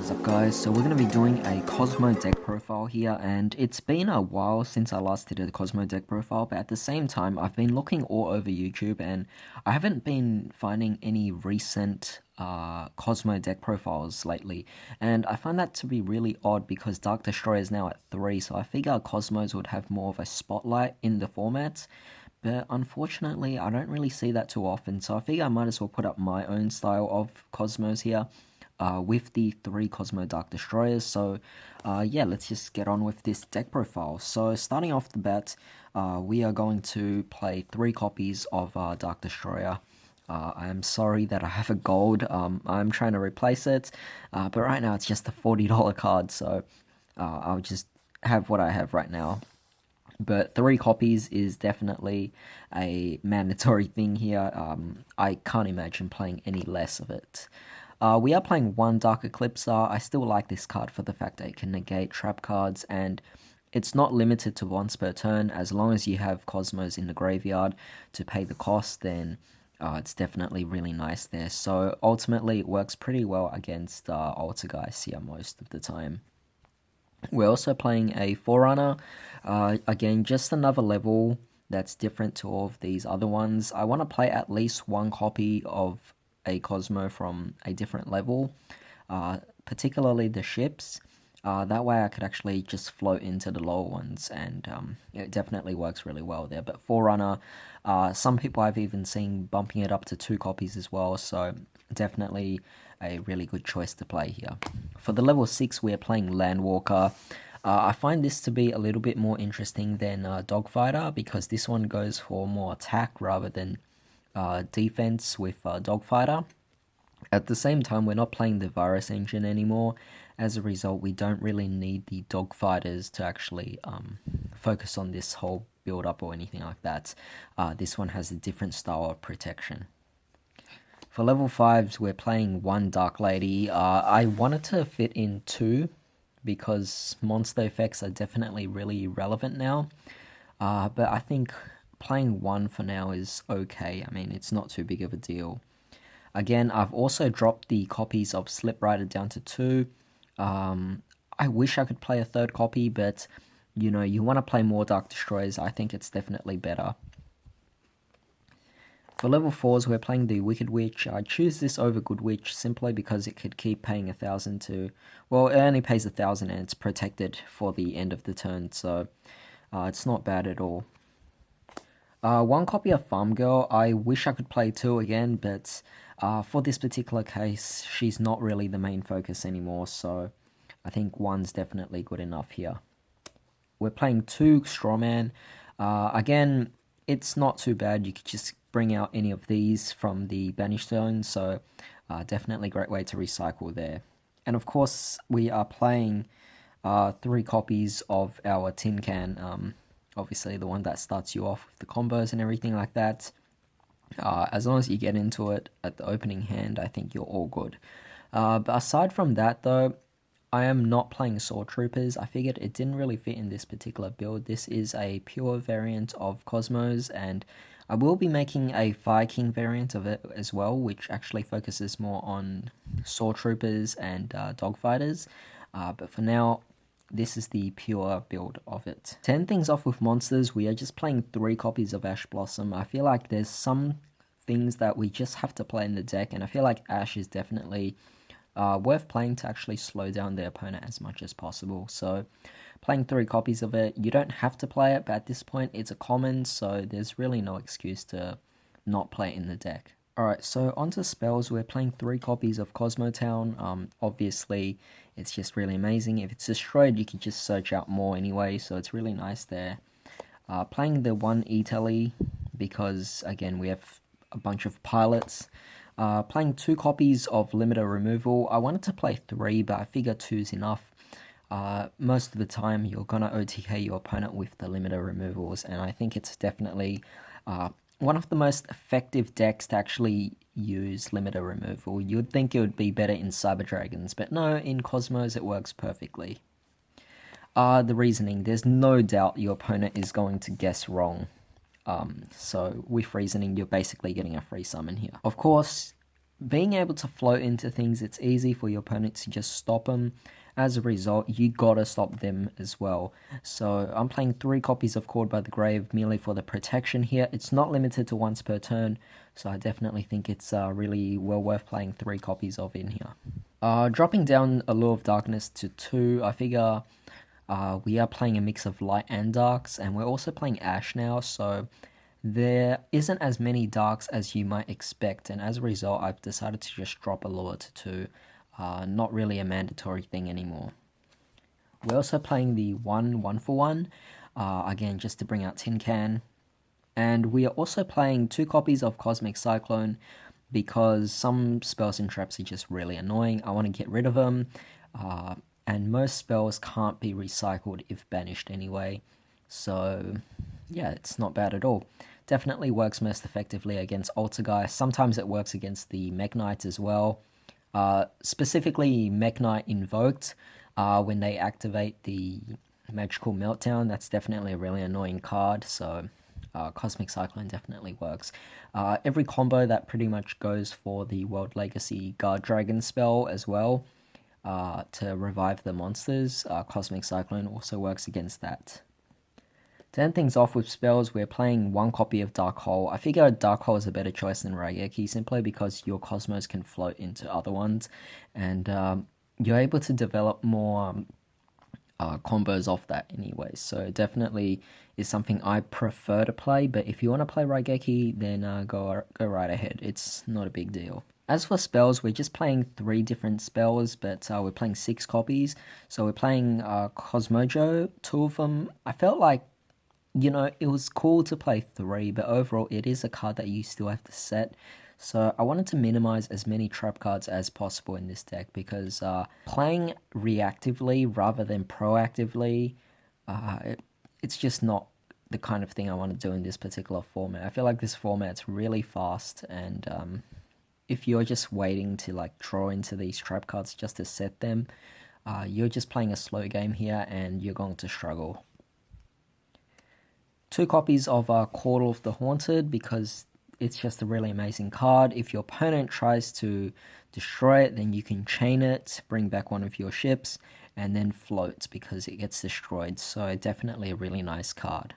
What is up guys, so we're going to be doing a Kozmo deck profile here, and it's been a while since I last did a Kozmo deck profile, but at the same time I've been looking all over YouTube and I haven't been finding any recent Kozmo deck profiles lately, and I find that to be really odd because Dark Destroyer is now at 3, so I figure Kozmos would have more of a spotlight in the format. But unfortunately, I don't really see that too often, so I figure I might as well put up my own style of Kozmos here. With the 3 Kozmo Dark Destroyers. So yeah, let's just get on with this deck profile. So starting off the bat, we are going to play 3 copies of Dark Destroyer. I am sorry that I have a gold, I'm trying to replace it, but right now it's just a $40 card, so I'll just have what I have right now. But 3 copies is definitely a mandatory thing here. I can't imagine playing any less of it. We are playing 1 Dark Eclipser. I still like this card for the fact that it can negate trap cards, and it's not limited to once per turn. As long as you have Kozmos in the graveyard to pay the cost, then it's definitely really nice there. So ultimately, it works pretty well against Altergeist here most of the time. We're also playing a Forerunner. Again, just another level that's different to all of these other ones. I want to play at least 1 copy of a Kozmo from a different level, particularly the ships. That way I could actually just float into the lower ones, and it definitely works really well there. But Forerunner, some people I've even seen bumping it up to 2 copies as well, so definitely a really good choice to play here. For the level 6, we're playing Landwalker. I find this to be a little bit more interesting than Dogfighter, because this one goes for more attack rather than defense with Dogfighter. At the same time, we're not playing the virus engine anymore. As a result, we don't really need the Dogfighters to actually focus on this whole build up or anything like that. This one has a different style of protection. For level 5s, we're playing 1 Dark Lady. I wanted to fit in 2 because monster effects are definitely really relevant now. But I think playing 1 for now is okay. I mean, it's not too big of a deal. Again, I've also dropped the copies of Slip Rider down to 2. I wish I could play a 3rd copy, but you know, you want to play more Dark Destroyers. I think it's definitely better. For level 4s, we're playing the Wicked Witch. I choose this over Good Witch simply because it could keep paying 1,000 to... Well, it only pays 1,000 and it's protected for the end of the turn, so it's not bad at all. 1 copy of Farm Girl. I wish I could play 2 again, but for this particular case, she's not really the main focus anymore, so I think 1's definitely good enough here. We're playing 2 Strawman. Again, it's not too bad. You could just bring out any of these from the Banished Zone, so definitely a great way to recycle there. And of course, we are playing 3 copies of our Tin Can, obviously the one that starts you off with the combos and everything like that. As long as you get into it at the opening hand, I think you're all good. But aside from that though, I am not playing Sword Troopers. I figured it didn't really fit in this particular build. This is a pure variant of Kozmos, and I will be making a Fire King variant of it as well, which actually focuses more on Sword Troopers and Dogfighters. But for now, this is the pure build of it. 10 things off with monsters, we are just playing 3 copies of Ash Blossom. I feel like there's some things that we just have to play in the deck, and I feel like Ash is definitely worth playing to actually slow down the opponent as much as possible. So playing 3 copies of it, you don't have to play it, but at this point it's a common, so there's really no excuse to not play it in the deck. Alright, so onto spells, we're playing 3 copies of Cosmotown. Obviously, it's just really amazing. If it's destroyed, you can just search out more anyway, so it's really nice there. Playing the 1 E-Telly, because again, we have a bunch of pilots. Playing 2 copies of Limiter Removal. I wanted to play 3, but I figure 2's enough. Most of the time, you're gonna OTK your opponent with the Limiter Removals, and I think it's definitely one of the most effective decks to actually use Limiter Removal. You'd think it would be better in Cyber Dragons, but no, in Kozmos it works perfectly. The reasoning, there's no doubt your opponent is going to guess wrong. So with reasoning, you're basically getting a free summon here. Of course, being able to float into things, it's easy for your opponent to just stop them. As a result, you gotta stop them as well. So I'm playing 3 copies of Called by the Grave merely for the protection here. It's not limited to once per turn, so I definitely think it's really well worth playing 3 copies of in here. Dropping down Allure of Darkness to 2, I figure we are playing a mix of light and darks, and we're also playing Ash now, so there isn't as many darks as you might expect, and as a result, I've decided to just drop Allure to 2. Not really a mandatory thing anymore. We're also playing the 1 for 1, again, just to bring out Tin Can. And we are also playing 2 copies of Cosmic Cyclone because some spells and traps are just really annoying. I want to get rid of them, and most spells can't be recycled if banished anyway. So, yeah, it's not bad at all. Definitely works most effectively against Altergeist. Sometimes it works against the Mech Knight as well. Specifically Mech Knight Invoked, when they activate the Magical Meltdown, that's definitely a really annoying card, so Cosmic Cyclone definitely works. Every combo that pretty much goes for the World Legacy Guard Dragon spell as well, to revive the monsters, Cosmic Cyclone also works against that. To end things off with spells, we're playing 1 copy of Dark Hole. I figure Dark Hole is a better choice than Raigeki simply because your Kozmos can float into other ones, and you're able to develop more combos off that anyway. So definitely is something I prefer to play, but if you want to play Raigeki, then go right ahead. It's not a big deal. As for spells, we're just playing 3 different spells, but we're playing 6 copies. So we're playing Cosmojo, 2 of them. I felt like, it was cool to play 3, but overall it is a card that you still have to set. So I wanted to minimize as many trap cards as possible in this deck because playing reactively rather than proactively, it's just not the kind of thing I want to do in this particular format. I feel like this format's really fast, and if you're just waiting to draw into these trap cards just to set them, you're just playing a slow game here and you're going to struggle. 2 copies of Call of the Haunted because it's just a really amazing card. If your opponent tries to destroy it, then you can chain it, bring back one of your ships, and then float because it gets destroyed. So definitely a really nice card.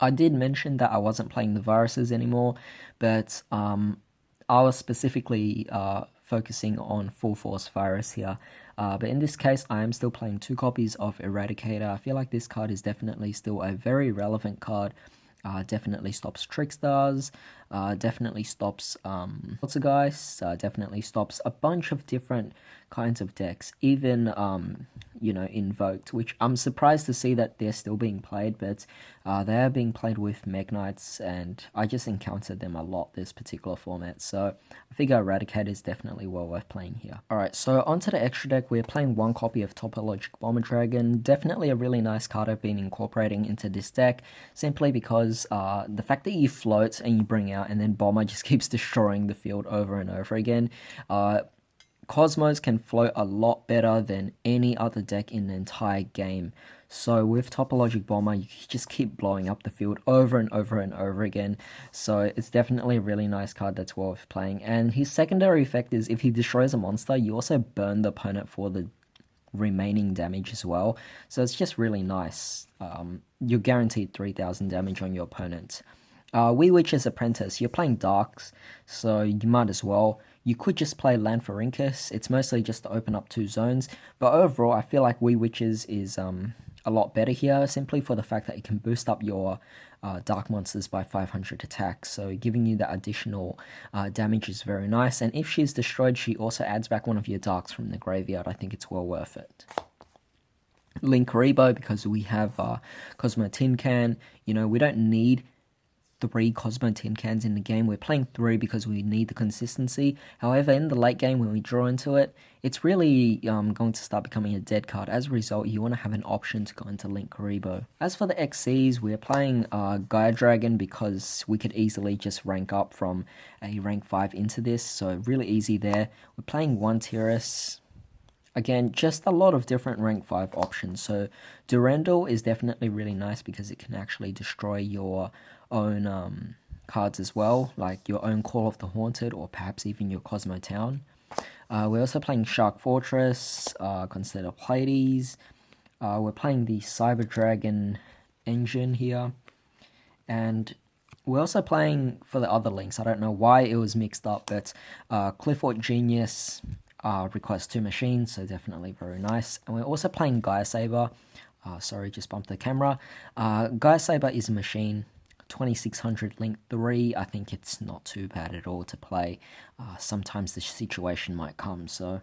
I did mention that I wasn't playing the viruses anymore, but I was specifically focusing on Full Force Virus here. But in this case, I am still playing 2 copies of Eradicator. I feel like this card is definitely still a very relevant card. Definitely stops Trickstars, definitely stops Poltergeist, definitely stops a bunch of different kinds of decks, even, Invoked, which I'm surprised to see that they're still being played, but they are being played with Mech Knights, and I just encountered them a lot this particular format, so I figure Eradicator is definitely well worth playing here. Alright, so onto the extra deck, we're playing 1 copy of Topologic Bomber Dragon. Definitely a really nice card I've been incorporating into this deck, simply because the fact that you float and you bring out and then Bomber just keeps destroying the field over and over again. Kozmos can float a lot better than any other deck in the entire game. So with Topologic Bomber, you just keep blowing up the field over and over and over again. So it's definitely a really nice card that's worth playing. And his secondary effect is if he destroys a monster, you also burn the opponent for the remaining damage as well. So it's just really nice. You're guaranteed 3,000 damage on your opponent. Wee Witch's Apprentice, you're playing Darks, so you might as well. You could just play Lanthorincus, it's mostly just to open up 2 zones, but overall I feel like Wee Witches is a lot better here, simply for the fact that it can boost up your Dark Monsters by 500 attack, so giving you that additional damage is very nice, and if she's destroyed, she also adds back one of your Darks from the graveyard. I think it's well worth it. Linkuriboh, because we have Kozmo Tin Can, we don't need 3 Kozmo Tin Cans in the game. We're playing 3 because we need the consistency. However, in the late game, when we draw into it, it's really going to start becoming a dead card. As a result, you want to have an option to go into Linkuriboh. As for the XCs, we're playing Gaia Dragon because we could easily just rank up from a rank 5 into this, so really easy there. We're playing 1 Tiras. Again, just a lot of different rank 5 options. So Durandal is definitely really nice because it can actually destroy your own cards as well, like your own Call of the Haunted or perhaps even your Cosmo Town. We're also playing Shark Fortress, Constellar Pleiades. We're playing the Cyber Dragon engine here. And we're also playing for the other links. I don't know why it was mixed up, but Clifford Genius requires 2 machines, so definitely very nice. And we're also playing Gaia Saber. Sorry, just bumped the camera. Gaia Saber is a machine, 2600 link 3. I think it's not too bad at all to play. Sometimes the situation might come, so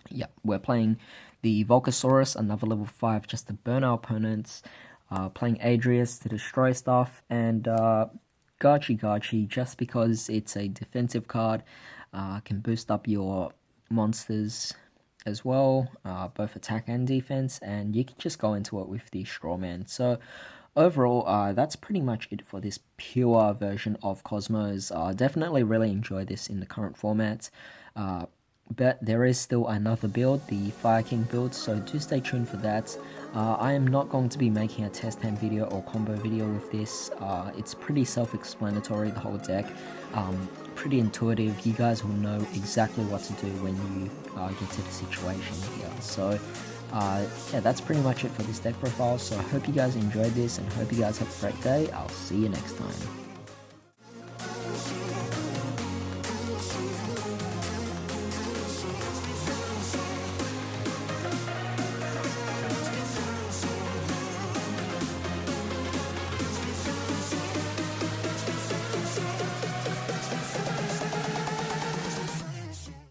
yeah, we're playing the Volcasaurus, another level 5, just to burn our opponents. Playing Adrius to destroy stuff, and Gachi just because it's a defensive card, can boost up your monsters as well, both attack and defense, and you can just go into it with the Strawman. So overall, that's pretty much it for this pure version of Cosmos. Definitely really enjoy this in the current format. But there is still another build, the Fire King build, so do stay tuned for that. I am not going to be making a test hand video or combo video with this. It's pretty self-explanatory, the whole deck. Pretty intuitive. You guys will know exactly what to do when you get to the situation here. So yeah, that's pretty much it for this deck profile. So I hope you guys enjoyed this and hope you guys have a great day. I'll see you next time.